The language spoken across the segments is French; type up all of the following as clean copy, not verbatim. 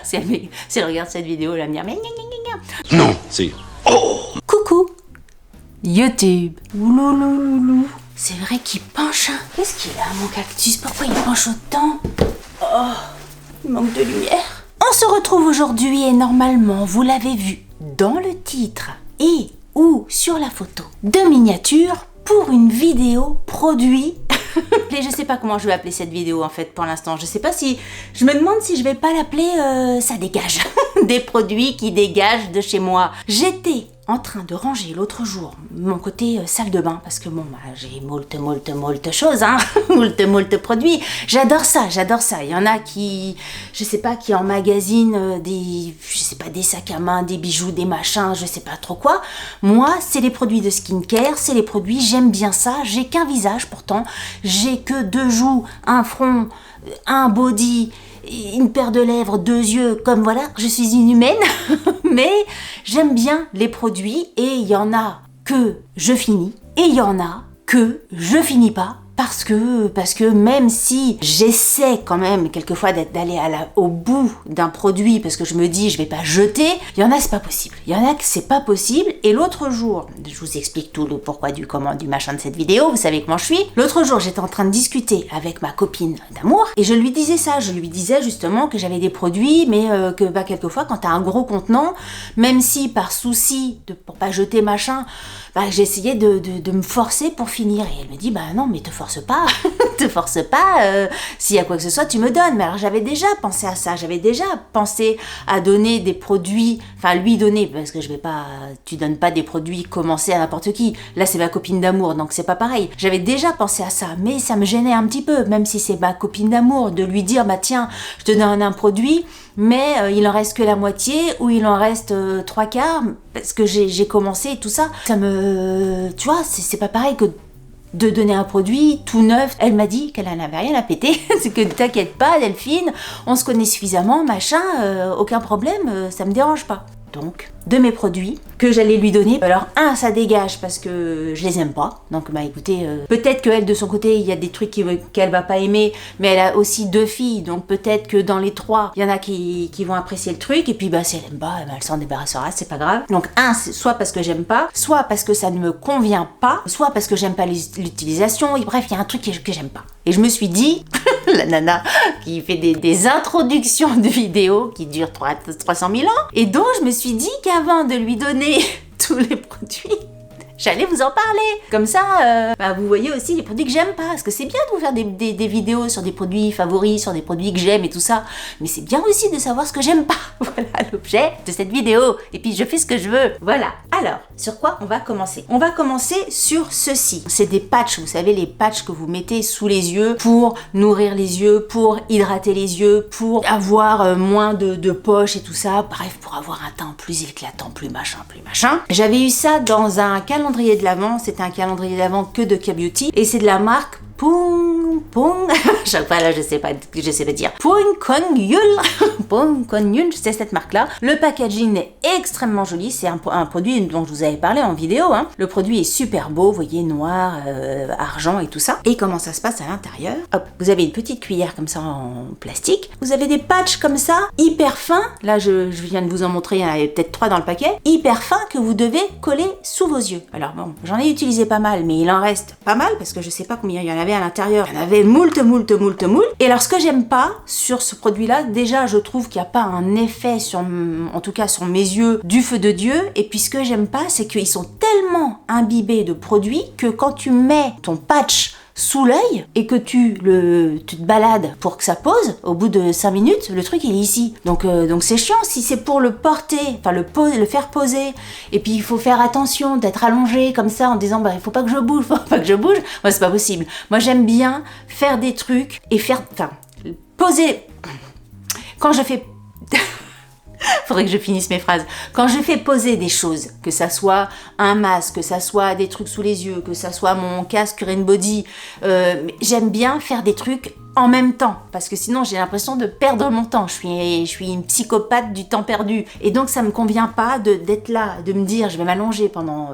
Si elle regarde cette vidéo, elle va me dire mais gna, gna, gna, gna. Non, c'est... Coucou YouTube. Ouloulouloulou. C'est vrai qu'il penche. Qu'est-ce qu'il a mon cactus? Pourquoi il penche autant? Oh, il manque de lumière. On se retrouve aujourd'hui et normalement, vous l'avez vu dans le titre et ou sur la photo de miniature pour une vidéo produit. Et je sais pas comment je vais appeler cette vidéo en fait pour l'instant. Je sais pas si... Je me demande si je vais pas l'appeler ça dégage. Des produits qui dégagent de chez moi. J'étais en train de ranger l'autre jour mon côté salle de bain parce que bon, bah, j'ai moult choses, hein. moult produits. J'adore ça. Il y en a qui, je sais pas, qui emmagasinent des, je sais pas, des sacs à main, des bijoux, des machins, je sais pas trop quoi. Moi, c'est les produits de skincare, c'est les produits, j'aime bien ça. J'ai qu'un visage pourtant, j'ai que 2 joues, un front, un body, une paire de lèvres, 2 yeux, comme voilà, je suis une humaine, mais j'aime bien les produits et il y en a que je finis et il y en a que je finis pas parce que même si j'essaie quand même quelquefois d'aller au bout d'un produit parce que je me dis je vais pas jeter, il y en a c'est pas possible. Il y en a que c'est pas possible et l'autre jour, je vous explique tout le pourquoi du comment du machin de cette vidéo, vous savez comment je suis. L'autre jour, j'étais en train de discuter avec ma copine d'amour et je lui disais ça, je lui disais justement que j'avais des produits mais que bah quelquefois quand t'as un gros contenant, même si par souci pour pas jeter machin, bah, j'essayais de me forcer pour finir. Et elle me dit, bah non, mais te force pas, s'il y a quoi que ce soit, tu me donnes. Mais alors j'avais déjà pensé à ça, j'avais déjà pensé à donner des produits, enfin lui donner, parce que je vais pas, tu donnes pas des produits commencés à n'importe qui. Là, c'est ma copine d'amour, donc c'est pas pareil. J'avais déjà pensé à ça, mais ça me gênait un petit peu, même si c'est ma copine d'amour, de lui dire, bah tiens, je te donne un produit, mais il en reste que la moitié ou il en reste 3/4 parce que j'ai commencé et tout ça. Ça me... Tu vois, c'est pas pareil que de donner un produit tout neuf. Elle m'a dit qu'elle n'avait rien à péter, c'est que t'inquiète pas Delphine, on se connaît suffisamment, machin, aucun problème, ça me dérange pas. Donc, de mes produits que j'allais lui donner. Alors, ça dégage parce que je les aime pas. Donc, bah écoutez, peut-être qu'elle, de son côté, il y a des trucs qu'elle va pas aimer, mais elle a aussi 2 filles, donc peut-être que dans les 3, il y en a qui vont apprécier le truc, et puis bah si elle aime pas, elle s'en débarrassera, c'est pas grave. Donc, c'est soit parce que j'aime pas, soit parce que ça ne me convient pas, soit parce que j'aime pas l'utilisation, et bref, il y a un truc que j'aime pas. Et je me suis dit, la nana qui fait des introductions de vidéos qui durent 300 000 ans, et donc je me suis dit qu'avant de lui donner tous les produits, j'allais vous en parler. Comme ça, vous voyez aussi les produits que j'aime pas. Parce que c'est bien de vous faire des vidéos sur des produits favoris, sur des produits que j'aime et tout ça. Mais c'est bien aussi de savoir ce que j'aime pas. Voilà l'objet de cette vidéo. Et puis je fais ce que je veux. Voilà. Alors, sur quoi on va commencer? On va commencer sur ceci. C'est des patchs, vous savez, les patchs que vous mettez sous les yeux pour nourrir les yeux, pour hydrater les yeux, pour avoir moins de poches et tout ça. Bref, pour avoir un teint plus éclatant, plus machin. J'avais eu ça dans un calendrier de l'Avent. C'était un calendrier de l'Avent que de K-Beauty. Et c'est de la marque Pong. Chaque fois là, je sais pas dire. Pongkonyul, c'est cette marque-là. Le packaging est extrêmement joli. C'est un produit dont je vous avais parlé en vidéo. Hein. Le produit est super beau, vous voyez, noir, argent et tout ça. Et comment ça se passe à l'intérieur? Hop, vous avez une petite cuillère comme ça en plastique. Vous avez des patchs comme ça, hyper fins. Là, je viens de vous en montrer, il y en avait peut-être 3 dans le paquet. Hyper fins que vous devez coller sous vos yeux. Alors bon, j'en ai utilisé pas mal, mais il en reste pas mal parce que je sais pas combien il y en avait à l'intérieur. Il y en avait moult. Et alors, ce que j'aime pas sur ce produit-là, déjà, je trouve qu'il n'y a pas un effet en tout cas sur mes yeux, du feu de Dieu. Et puis, ce que j'aime pas, c'est qu'ils sont tellement imbibés de produits que quand tu mets ton patch sous l'œil et que tu te balades pour que ça pose, au bout de 5 minutes, le truc il est ici. Donc c'est chiant si c'est pour le porter, enfin le faire poser. Et puis il faut faire attention d'être allongé comme ça en disant bah il faut pas que je bouge, Moi c'est pas possible. Moi j'aime bien faire des trucs et poser. Quand je fais faudrait que je finisse mes phrases. Quand je fais poser des choses, que ça soit un masque, que ça soit des trucs sous les yeux, que ça soit mon casque Rain Body, j'aime bien faire des trucs en même temps, parce que sinon j'ai l'impression de perdre mon temps. Je suis une psychopathe du temps perdu. Et donc ça me convient pas d'être là, de me dire je vais m'allonger pendant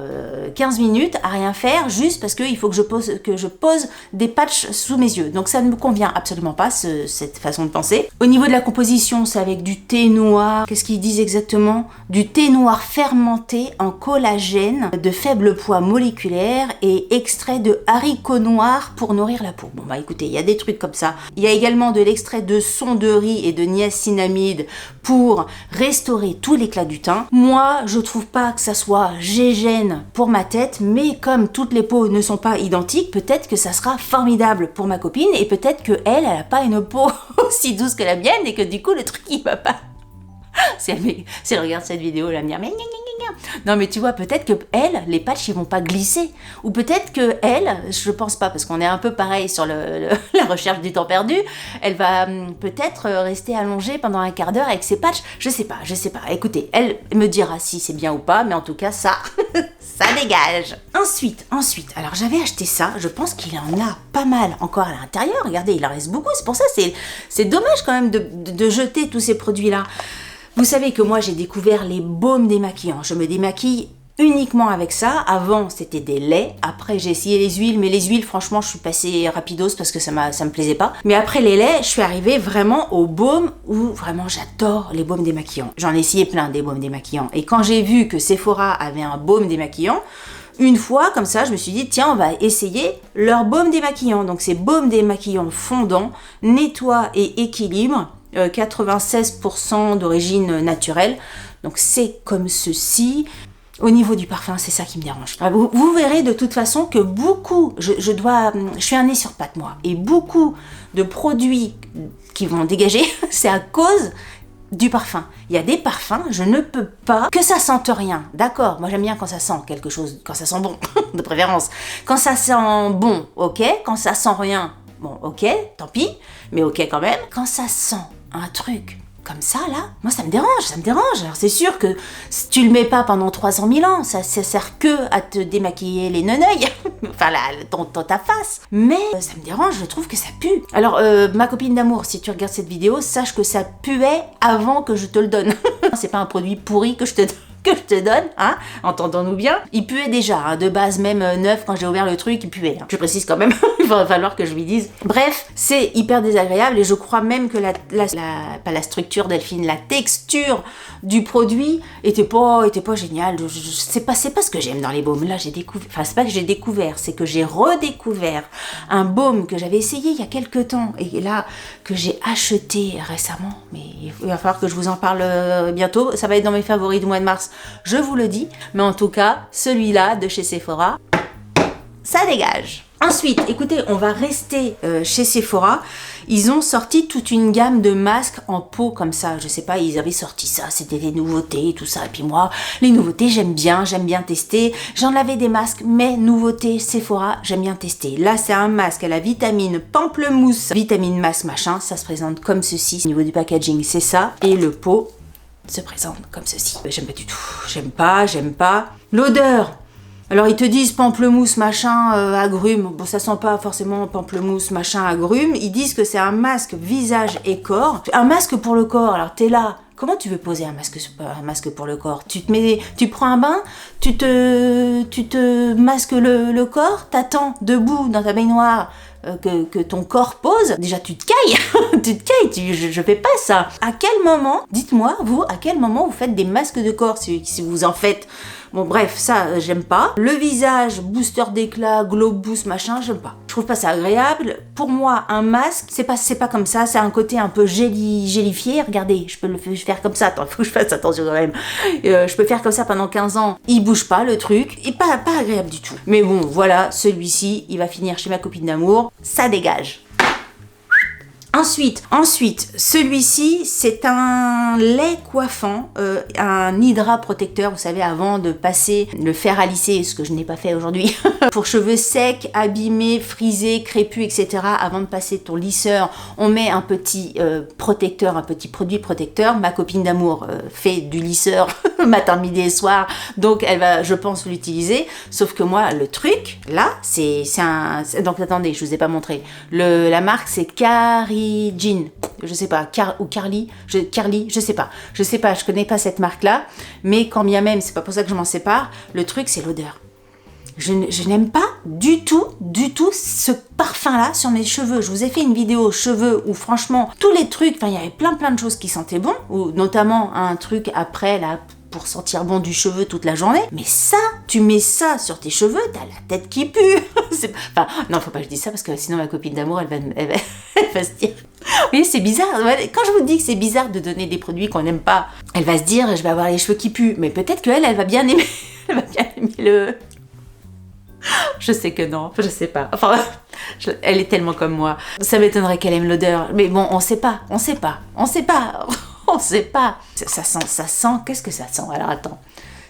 15 minutes à rien faire, juste parce qu'il faut que je pose des patchs sous mes yeux. Donc ça ne me convient absolument pas, cette façon de penser. Au niveau de la composition, c'est avec du thé noir. Qu'est-ce qu'ils disent exactement? Du thé noir fermenté en collagène, de faible poids moléculaire et extrait de haricots noirs pour nourrir la peau. Bon bah écoutez, il y a des trucs comme ça. Il y a également de l'extrait de son de riz et de niacinamide pour restaurer tout l'éclat du teint. Moi, je trouve pas que ça soit gégène pour ma tête, mais comme toutes les peaux ne sont pas identiques, peut-être que ça sera formidable pour ma copine et peut-être que elle a pas une peau aussi douce que la mienne et que du coup le truc il va pas. Si elle regarde cette vidéo, elle va me dire mais non mais tu vois, peut-être que elle, les patchs ils vont pas glisser, ou peut-être que elle, je pense pas parce qu'on est un peu pareil sur la recherche du temps perdu, elle va peut-être rester allongée pendant un quart d'heure avec ses patchs, je sais pas, écoutez, elle me dira si c'est bien ou pas, mais en tout cas ça, ça dégage. Ensuite, alors j'avais acheté ça, je pense qu'il en a pas mal encore à l'intérieur, regardez, il en reste beaucoup, c'est pour ça, c'est dommage quand même de jeter tous ces produits là. Vous savez que moi j'ai découvert les baumes démaquillants. Je me démaquille uniquement avec ça. Avant c'était des laits. Après j'ai essayé les huiles. Mais les huiles franchement je suis passée rapidos parce que ça me plaisait pas. Mais après les laits je suis arrivée vraiment aux baumes où vraiment j'adore les baumes démaquillants. J'en ai essayé plein des baumes démaquillants. Et quand j'ai vu que Sephora avait un baume démaquillant, une fois comme ça je me suis dit tiens on va essayer leur baume démaquillant. Donc c'est baume démaquillant fondant, nettoie et équilibre. 96% d'origine naturelle, donc c'est comme ceci. Au niveau du parfum, c'est ça qui me dérange. Vous verrez de toute façon que beaucoup, je suis un nez sur pattes moi, et beaucoup de produits qui vont dégager, c'est à cause du parfum. Il y a des parfums, je ne peux pas que ça sente rien. D'accord, moi j'aime bien quand ça sent quelque chose, quand ça sent bon, de préférence. Quand ça sent bon, ok. Quand ça sent rien, bon, ok, tant pis, mais ok quand même. Quand ça sent un truc comme ça là, moi ça me dérange. Alors c'est sûr que si tu le mets pas pendant 300 000 ans, ça sert que à te démaquiller les neneuils, enfin ta face. Mais ça me dérange, je trouve que ça pue. Alors ma copine d'amour, si tu regardes cette vidéo, sache que ça puait avant que je te le donne. C'est pas un produit pourri que je te donne, hein, entendons-nous bien. Il puait déjà, hein, de base même neuf, quand j'ai ouvert le truc, il puait. Hein. Je précise quand même, il va falloir que je lui dise. Bref, c'est hyper désagréable et je crois même que pas la structure Delphine, la texture du produit était pas géniale. C'est pas ce que j'aime dans les baumes. Là, j'ai découvert, enfin c'est pas que j'ai découvert, c'est que j'ai redécouvert un baume que j'avais essayé il y a quelques temps et là que j'ai acheté récemment. Mais il va falloir que je vous en parle bientôt. Ça va être dans mes favoris du mois de mars. Je vous le dis, mais en tout cas, celui-là de chez Sephora, ça dégage. Ensuite, écoutez, on va rester chez Sephora. Ils ont sorti toute une gamme de masques en peau comme ça. Je sais pas, ils avaient sorti ça, c'était des nouveautés, tout ça. Et puis moi, les nouveautés, j'aime bien tester. J'en avais des masques, mais nouveautés Sephora, j'aime bien tester. Là, c'est un masque à la vitamine pamplemousse, vitamine masque machin. Ça se présente comme ceci. Au niveau du packaging, c'est ça. Et le pot se présente comme ceci. J'aime pas du tout. J'aime pas. L'odeur. Alors ils te disent pamplemousse machin agrumes. Bon, ça sent pas forcément pamplemousse machin agrumes. Ils disent que c'est un masque visage et corps. Un masque pour le corps. Alors t'es là. Comment tu veux poser un masque pour le corps? Tu prends un bain, tu te masques le corps, t'attends debout dans ta baignoire que ton corps pose. Déjà tu te cailles, je fais pas ça. À quel moment, dites-moi vous, à quel moment vous faites des masques de corps si vous en faites? Bon bref, ça j'aime pas. Le visage, booster d'éclat, glow boost machin, j'aime pas. Je trouve pas ça agréable. Pour moi, un masque, c'est pas comme ça, c'est un côté un peu gélifié. Regardez, je peux le faire comme ça. Attends, faut que je fasse attention quand même. Je peux faire comme ça pendant 15 ans. Il bouge pas le truc, et pas agréable du tout. Mais bon, voilà, celui-ci, il va finir chez ma copine d'amour. Ça dégage. Ensuite, celui-ci, c'est un lait coiffant, un hydra protecteur, vous savez, avant de passer le fer à lisser, ce que je n'ai pas fait aujourd'hui, pour cheveux secs, abîmés, frisés, crépus, etc. Avant de passer ton lisseur, on met un petit protecteur, un petit produit protecteur. Ma copine d'amour fait du lisseur matin, midi et soir, donc elle va, je pense, l'utiliser. Sauf que moi, le truc, là, c'est un... Donc attendez, je vous ai pas montré. La marque, c'est Jean, je sais pas, Carly, je sais pas, je connais pas cette marque-là, mais quand bien même, c'est pas pour ça que je m'en sépare, le truc c'est l'odeur. Je n'aime pas du tout ce parfum-là sur mes cheveux. Je vous ai fait une vidéo cheveux où franchement, tous les trucs, enfin il y avait plein de choses qui sentaient bon, ou notamment un truc après là, pour sentir bon du cheveu toute la journée. Mais ça, tu mets ça sur tes cheveux, t'as la tête qui pue. Enfin, non, faut pas que je dise ça parce que sinon ma copine d'amour, elle va se dire... Oui, c'est bizarre. Quand je vous dis que c'est bizarre de donner des produits qu'on n'aime pas, elle va se dire, je vais avoir les cheveux qui puent. Mais peut-être qu'elle, elle va bien aimer... Elle va bien aimer le... Je sais que non, je sais pas. Enfin, elle est tellement comme moi. Ça m'étonnerait qu'elle aime l'odeur. Mais bon, on sait pas. Ça sent, qu'est-ce que ça sent? Alors attends.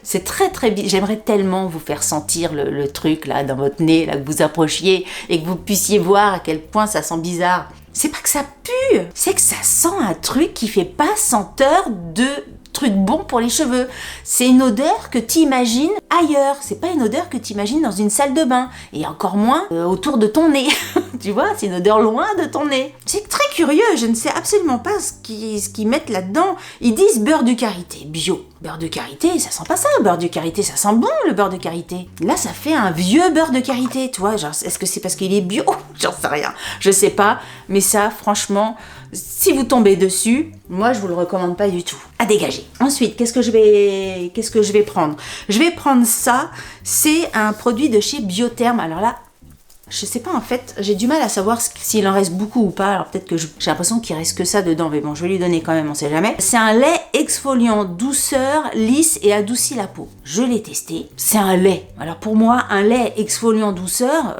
C'est très bizarre. J'aimerais tellement vous faire sentir le truc là dans votre nez, là, que vous approchiez et que vous puissiez voir à quel point ça sent bizarre. C'est pas que ça pue, c'est que ça sent un truc qui fait pas senteur de truc bon pour les cheveux. C'est une odeur que tu imagines ailleurs. C'est pas une odeur que tu imagines dans une salle de bain. Et encore moins autour de ton nez. Tu vois, c'est une odeur loin de ton nez. C'est très curieux. Je ne sais absolument pas ce qu'ils mettent là-dedans. Ils disent beurre de karité, bio. Beurre de karité, ça sent pas ça. Beurre de karité, ça sent bon le beurre de karité. Là, ça fait un vieux beurre de karité. Tu vois, genre, est-ce que c'est parce qu'il est bio? J'en sais rien. Je sais pas. Mais ça, franchement... Si vous tombez dessus, moi je vous le recommande pas du tout. À dégager. Ensuite, qu'est-ce que je vais prendre? Je vais prendre ça. C'est un produit de chez Biotherm. Alors là, je sais pas en fait, j'ai du mal à savoir s'il en reste beaucoup ou pas. Alors peut-être que j'ai l'impression qu'il reste que ça dedans, mais bon, je vais lui donner quand même, on sait jamais. C'est un lait exfoliant douceur, lisse et adoucit la peau. Je l'ai testé. C'est un lait. Alors pour moi, un lait exfoliant douceur,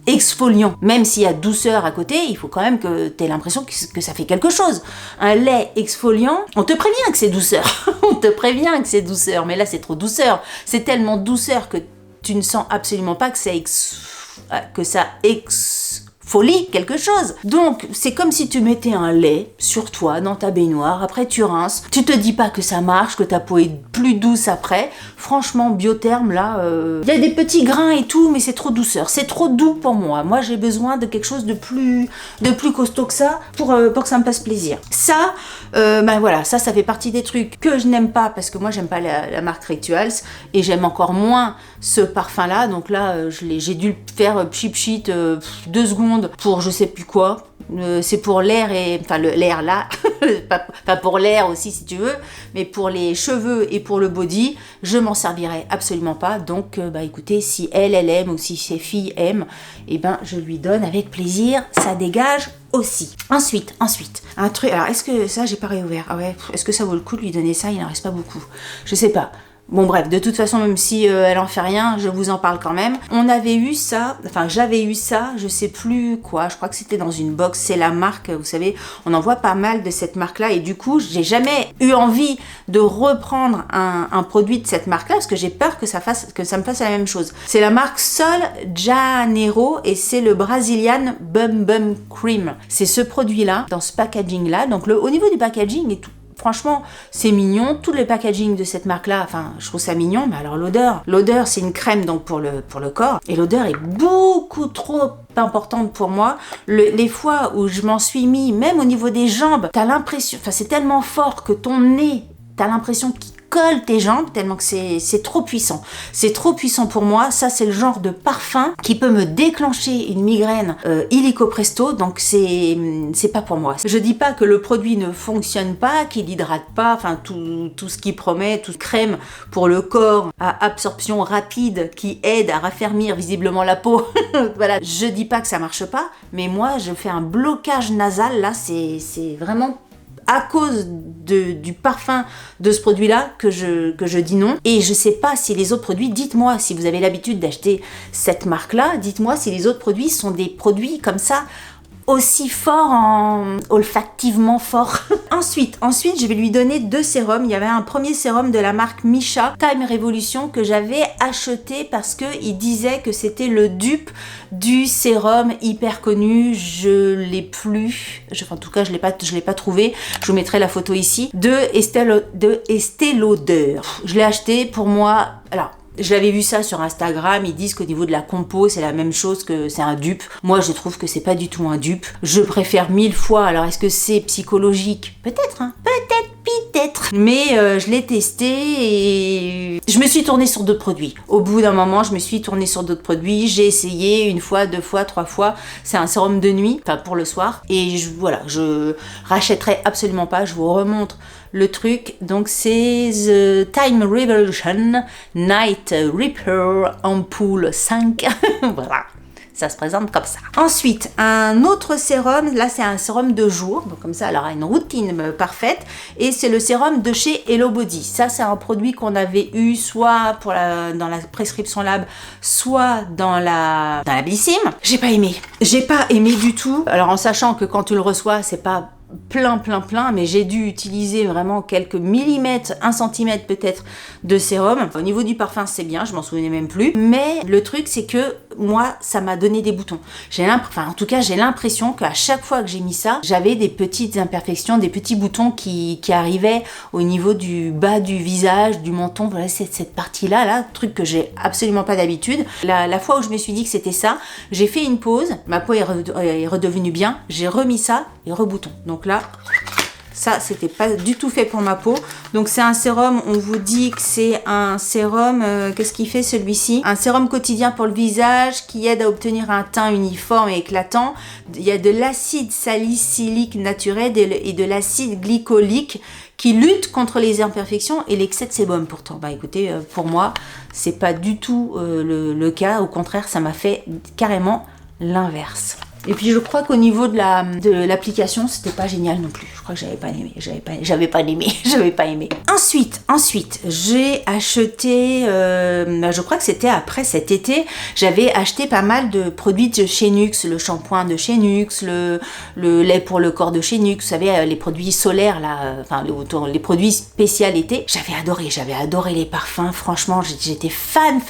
exfoliant. Même s'il y a douceur à côté, il faut quand même que tu aies l'impression que ça fait quelque chose. Un lait exfoliant, on te prévient que c'est douceur. On te prévient que c'est douceur, mais là c'est trop douceur. C'est tellement douceur que tu ne sens absolument pas que ça exfolie quelque chose. Donc, c'est comme si tu mettais un lait sur toi, dans ta baignoire, après tu rinces, tu te dis pas que ça marche, que ta peau est plus douce après. Franchement, Biotherm, là, il y a des petits grains et tout, mais c'est trop douceur. C'est trop doux pour moi. Moi, j'ai besoin de quelque chose de plus costaud que ça pour que ça me fasse plaisir. Ça, ben voilà, ça fait partie des trucs que je n'aime pas parce que moi, j'aime pas la marque Rituals et j'aime encore moins ce parfum-là. Donc là, j'ai dû le faire pchit 2 secondes pour je sais plus quoi. C'est pour l'air et... Enfin, l'air là, pas pour l'air aussi si tu veux, mais pour les cheveux et pour le body, je m'en servirai absolument pas. Donc, bah écoutez, si elle aime ou si ses filles aiment, eh ben je lui donne avec plaisir, ça dégage aussi. Ensuite, un truc... Alors, est-ce que ça, j'ai pas réouvert? Ah ouais, est-ce que ça vaut le coup de lui donner ça? Il n'en reste pas beaucoup. Je sais pas. Bon bref, de toute façon, même si elle en fait rien, je vous en parle quand même. On avait eu ça, enfin j'avais eu ça, je sais plus quoi, je crois que c'était dans une box, c'est la marque, vous savez, on en voit pas mal de cette marque-là et du coup, j'ai jamais eu envie de reprendre un produit de cette marque-là parce que j'ai peur que ça me fasse la même chose. C'est la marque Sol Janeiro et c'est le Brazilian Bum Bum Cream. C'est ce produit-là, dans ce packaging-là, donc au niveau du packaging et tout. Franchement, c'est mignon. Tous les packaging de cette marque-là, enfin, je trouve ça mignon. Mais alors l'odeur, c'est une crème donc pour le corps. Et l'odeur est beaucoup trop importante pour moi. Les fois où je m'en suis mis, même au niveau des jambes, t'as l'impression, enfin, c'est tellement fort que ton nez, t'as l'impression qu'il colle tes jambes tellement que c'est trop puissant. C'est trop puissant pour moi. Ça, c'est le genre de parfum qui peut me déclencher une migraine illico presto. Donc, c'est pas pour moi. Je dis pas que le produit ne fonctionne pas, qu'il hydrate pas, enfin, tout ce qu'il promet, toute crème pour le corps à absorption rapide qui aide à raffermir visiblement la peau. Voilà. Je dis pas que ça marche pas, mais moi, je fais un blocage nasal. Là, c'est vraiment à cause du parfum de ce produit-là que je dis non. Et je sais pas si les autres produits, dites-moi si vous avez l'habitude d'acheter cette marque-là, dites-moi si les autres produits sont des produits comme ça aussi fort olfactivement fort. Ensuite, je vais lui donner 2 sérums. Il y avait un premier sérum de la marque Missha Time Revolution que j'avais acheté parce que il disait que c'était le dupe du sérum hyper connu. Je l'ai plus. En tout cas, je l'ai pas trouvé. Je vous mettrai la photo ici de Estée Lauder. Je l'ai acheté pour moi. Alors, j'avais vu ça sur Instagram, ils disent qu'au niveau de la compo, c'est la même chose, que c'est un dupe. Moi, je trouve que c'est pas du tout un dupe. Je préfère 1000 fois. Alors, est-ce que c'est psychologique? Peut-être, hein. Peut-être. Mais je l'ai testé et je me suis tournée sur d'autres produits. Au bout d'un moment, je me suis tournée sur d'autres produits. J'ai essayé 1 fois, 2 fois, 3 fois. C'est un sérum de nuit, enfin pour le soir. Et voilà, je rachèterai absolument pas. Je vous remontre le truc. Donc c'est The Time Revolution Night Repair Ampoule 5. Voilà. Ça se présente comme ça. Ensuite, un autre sérum, là c'est un sérum de jour, donc comme ça elle aura une routine parfaite, et c'est le sérum de chez Hello Body. Ça c'est un produit qu'on avait eu soit dans la prescription lab, soit dans la Blissim. J'ai pas aimé du tout. Alors en sachant que quand tu le reçois, c'est pas plein, mais j'ai dû utiliser vraiment quelques millimètres, 1 centimètre peut-être de sérum. Au niveau du parfum, c'est bien, je m'en souvenais même plus. Mais le truc, c'est que moi, ça m'a donné des boutons. En tout cas, j'ai l'impression qu'à chaque fois que j'ai mis ça, j'avais des petites imperfections, des petits boutons qui arrivaient au niveau du bas du visage, du menton. Voilà, cette partie-là, truc que j'ai absolument pas d'habitude. La fois où je me suis dit que c'était ça, j'ai fait une pause, ma peau est redevenue bien, j'ai remis ça et rebouton. Donc là, ça, c'était pas du tout fait pour ma peau. Donc c'est un sérum, on vous dit que c'est un sérum, qu'est-ce qu'il fait celui-ci? Un sérum quotidien pour le visage qui aide à obtenir un teint uniforme et éclatant. Il y a de l'acide salicylique naturel et de l'acide glycolique qui lutte contre les imperfections et l'excès de sébum pourtant. Bah écoutez, pour moi, c'est pas du tout le cas. Au contraire, ça m'a fait carrément l'inverse. Et puis je crois qu'au niveau de l'application, c'était pas génial non plus. Je crois que j'avais pas aimé. Ensuite, j'ai acheté, je crois que c'était après cet été, j'avais acheté pas mal de produits de chez Nuxe, le shampoing de chez Nuxe, le lait pour le corps de chez Nuxe, vous savez, les produits solaires là, les produits spécialités. J'avais adoré les parfums, franchement, j'étais fan,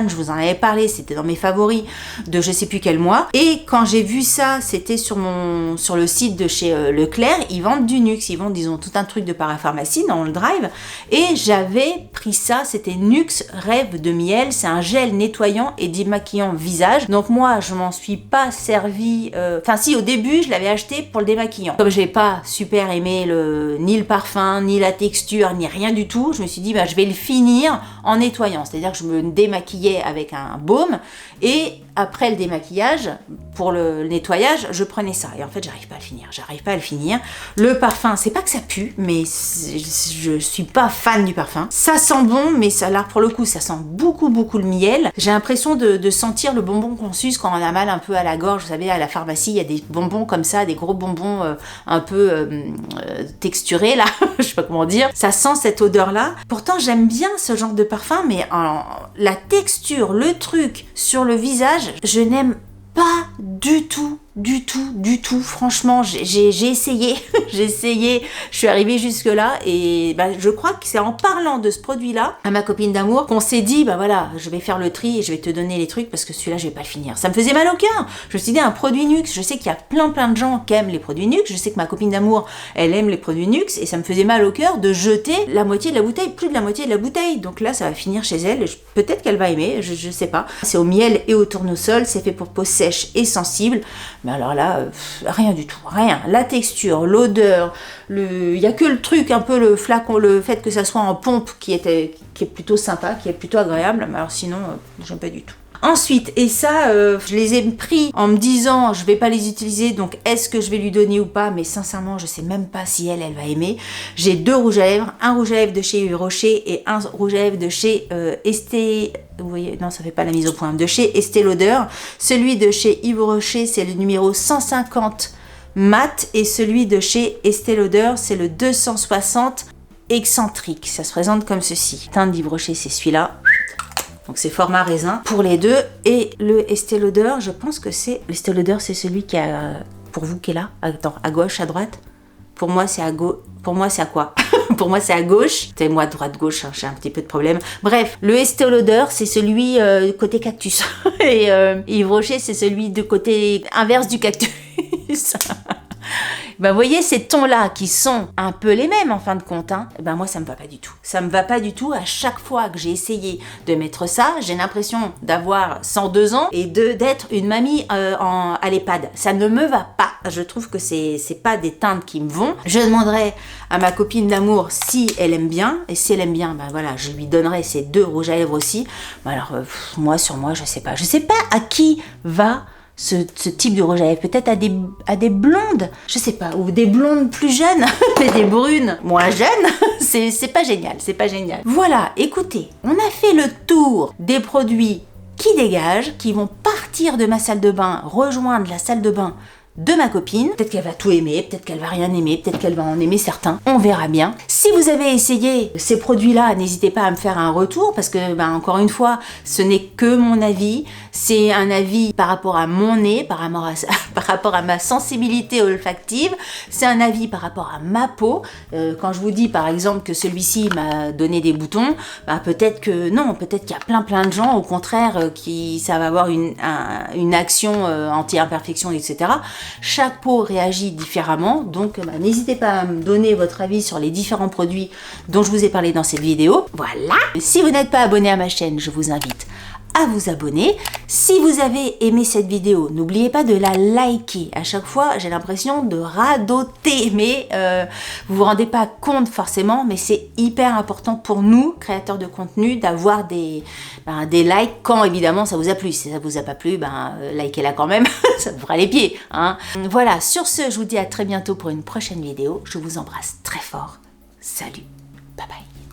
je vous en avais parlé, c'était dans mes favoris de je sais plus quel mois. Et quand j'ai vu ça, c'était sur le site de chez Leclerc, ils vendent du Nuxe, ils ont tout un truc de parapharmacie dans le drive, et j'avais pris ça, c'était Nuxe Rêve de Miel, c'est un gel nettoyant et démaquillant visage. Donc moi, je m'en suis pas servi, si au début, je l'avais acheté pour le démaquillant. Comme j'ai pas super aimé ni le parfum, ni la texture, ni rien du tout, je me suis dit, je vais le finir en nettoyant, c'est-à-dire que je me démaquillais avec un baume, et après le démaquillage, pour le nettoyage, je prenais ça. Et en fait, j'arrive pas à le finir. Le parfum, c'est pas que ça pue, mais je suis pas fan du parfum. Ça sent bon, mais ça, là, pour le coup, ça sent beaucoup le miel. J'ai l'impression de sentir le bonbon qu'on suce quand on a mal un peu à la gorge. Vous savez, à la pharmacie, il y a des bonbons comme ça, des gros bonbons un peu texturés, là. Je sais pas comment dire. Ça sent cette odeur-là. Pourtant, j'aime bien ce genre de parfum, mais la texture, le truc sur le visage, je n'aime pas du tout. Franchement, j'ai essayé, je suis arrivée jusque là et je crois que c'est en parlant de ce produit-là à ma copine d'amour qu'on s'est dit, voilà, je vais faire le tri et je vais te donner les trucs parce que celui-là, je vais pas le finir. Ça me faisait mal au cœur. Je me suis dit, un produit Nuxe, je sais qu'il y a plein de gens qui aiment les produits Nuxe, je sais que ma copine d'amour, elle aime les produits Nuxe et ça me faisait mal au cœur de jeter la moitié de la bouteille, plus de la moitié de la bouteille. Donc là, ça va finir chez elle, peut-être qu'elle va aimer, je sais pas. C'est au miel et au tournesol, c'est fait pour peau sèche et sensible. Mais alors là, rien du tout, rien. La texture, l'odeur, il y a que le truc, un peu le flacon, le fait que ça soit en pompe qui est plutôt sympa, qui est plutôt agréable. Mais alors sinon, j'aime pas du tout. Ensuite, et ça, je les ai pris en me disant, je vais pas les utiliser, donc est-ce que je vais lui donner ou pas? Mais sincèrement, je sais même pas si elle va aimer. J'ai 2 rouges à lèvres, un rouge à lèvres de chez Yves Rocher et un rouge à lèvres de chez Estée. Vous voyez, non, ça fait pas la mise au point. De chez Estée Lauder. Celui de chez Yves Rocher, c'est le numéro 150 mat, et celui de chez Estée Lauder, c'est le 260 excentrique. Ça se présente comme ceci. Teint d'Yves Rocher, c'est celui-là. Donc c'est format raisin pour les deux. Et le Estée Lauder, je pense que c'est... L'Estée Lauder, c'est celui qui a pour vous qui est là? Attends, à gauche, à droite? Pour moi, c'est à gauche. Pour moi, c'est à quoi? Pour moi, c'est à gauche. C'est moi, droite-gauche, hein, j'ai un petit peu de problème. Bref, le Estée Lauder, c'est celui côté cactus. Et Yves Rocher, c'est celui de côté inverse du cactus. Ben, vous voyez, ces tons-là qui sont un peu les mêmes en fin de compte, hein, ben moi, ça me va pas du tout. Ça me va pas du tout. À chaque fois que j'ai essayé de mettre ça, j'ai l'impression d'avoir 102 ans et d'être une mamie à l'EHPAD. Ça ne me va pas. Je trouve que c'est pas des teintes qui me vont. Je demanderai à ma copine d'amour si elle aime bien. Et si elle aime bien, ben voilà, je lui donnerai ces 2 rouges à lèvres aussi. Ben alors, moi, sur moi, je sais pas. Je sais pas à qui va ce type de rouge à lèvres, peut-être à des blondes, je sais pas, ou des blondes plus jeunes, mais des brunes moins jeunes, c'est pas génial, c'est pas génial. Voilà, écoutez, on a fait le tour des produits qui dégagent, qui vont partir de ma salle de bain, rejoindre la salle de bain de ma copine. Peut-être qu'elle va tout aimer, peut-être qu'elle va rien aimer, peut-être qu'elle va en aimer certains. On verra bien. Si vous avez essayé ces produits-là, n'hésitez pas à me faire un retour parce que, encore une fois, ce n'est que mon avis. C'est un avis par rapport à mon nez, par rapport à ma sensibilité olfactive. C'est un avis par rapport à ma peau. Quand je vous dis, par exemple, que celui-ci m'a donné des boutons, peut-être que non, peut-être qu'il y a plein de gens, au contraire, ça va avoir une action anti-imperfection, etc. Chaque peau réagit différemment, donc n'hésitez pas à me donner votre avis sur les différents produits dont je vous ai parlé dans cette vidéo. Voilà. Si vous n'êtes pas abonné à ma chaîne, je vous invite à vous abonner. Si vous avez aimé cette vidéo, n'oubliez pas de la liker. À chaque fois, j'ai l'impression de radoter, mais vous vous rendez pas compte forcément, mais c'est hyper important pour nous, créateurs de contenu, d'avoir des likes quand évidemment ça vous a plu. Si ça vous a pas plu, likez-la quand même, ça vous fera les pieds. Hein. Voilà, sur ce, je vous dis à très bientôt pour une prochaine vidéo. Je vous embrasse très fort. Salut, bye bye.